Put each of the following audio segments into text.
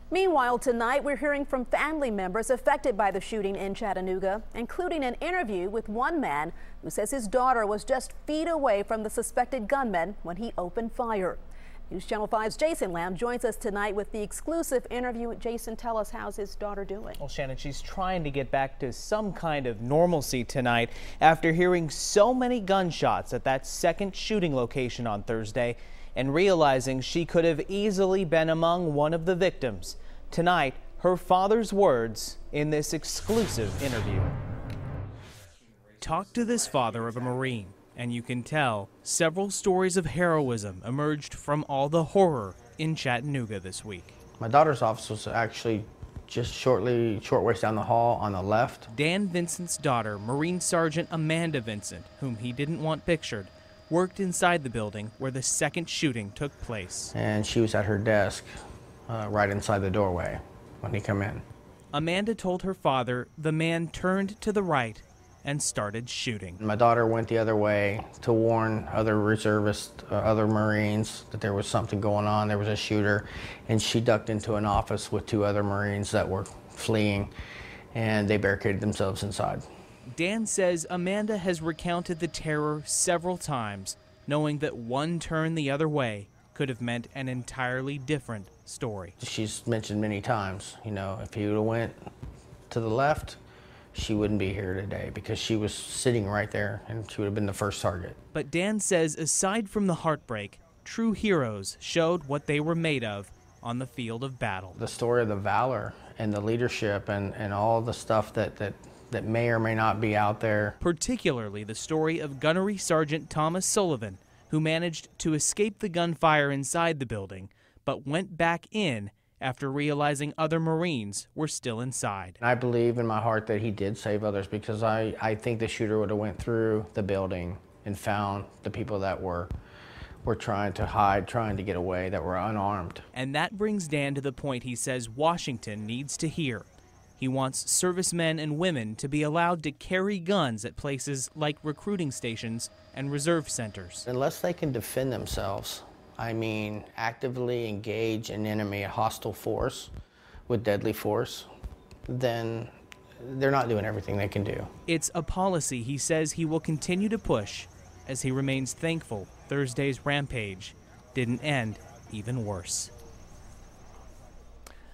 Meanwhile, tonight we're hearing from family members affected by the shooting in Chattanooga, including an interview with one man who says his daughter was just feet away from the suspected gunman when he opened fire. News Channel 5's Jason Lamb joins us tonight with the exclusive interview. Jason, tell us, how's his daughter doing? Well, Shannon, she's trying to get back to some kind of normalcy tonight after hearing so many gunshots at that second shooting location on Thursday and realizing she could have easily been among one of the victims. Tonight, her father's words in this exclusive interview. Talk to this father of a Marine, and you can tell several stories of heroism emerged from all the horror in Chattanooga this week. My daughter's office was actually just short ways down the hall on the left. Dan Vincent's daughter, Marine Sergeant Amanda Vincent, whom he didn't want pictured, worked inside the building where the second shooting took place. And she was at her desk right inside the doorway when he came in. Amanda told her father the man turned to the right and started shooting. My daughter went the other way to warn other reservists, other Marines that there was something going on. There was a shooter, and she ducked into an office with two other Marines that were fleeing, and they barricaded themselves inside. Dan says Amanda has recounted the terror several times, knowing that one turn the other way could have meant an entirely different story. She's mentioned many times, you know, if he would have went to the left, she wouldn't be here today because she was sitting right there and she would have been the first target. But Dan says aside from the heartbreak, true heroes showed what they were made of on the field of battle. The story of the valor and the leadership and all the stuff that may or may not be out there. Particularly the story of Gunnery Sergeant Thomas Sullivan, who managed to escape the gunfire inside the building, but went back in after realizing other Marines were still inside. I believe in my heart that he did save others because I think the shooter would have went through the building and found the people that were trying to hide, trying to get away, that were unarmed. And that brings Dan to the point he says Washington needs to hear. He wants servicemen and women to be allowed to carry guns at places like recruiting stations and reserve centers. Unless they can defend themselves, I mean actively engage an enemy, a hostile force with deadly force, then they're not doing everything they can do. It's a policy he says he will continue to push as he remains thankful Thursday's rampage didn't end even worse.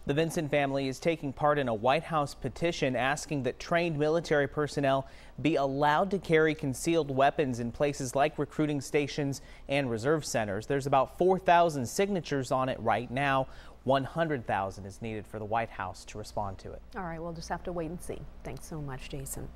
The Vincent family is taking part in a White House petition asking that trained military personnel be allowed to carry concealed weapons in places like recruiting stations and reserve centers. There's about 4,000 signatures on it right now. 100,000 is needed for the White House to respond to it. All right, we'll just have to wait and see. Thanks so much, Jason.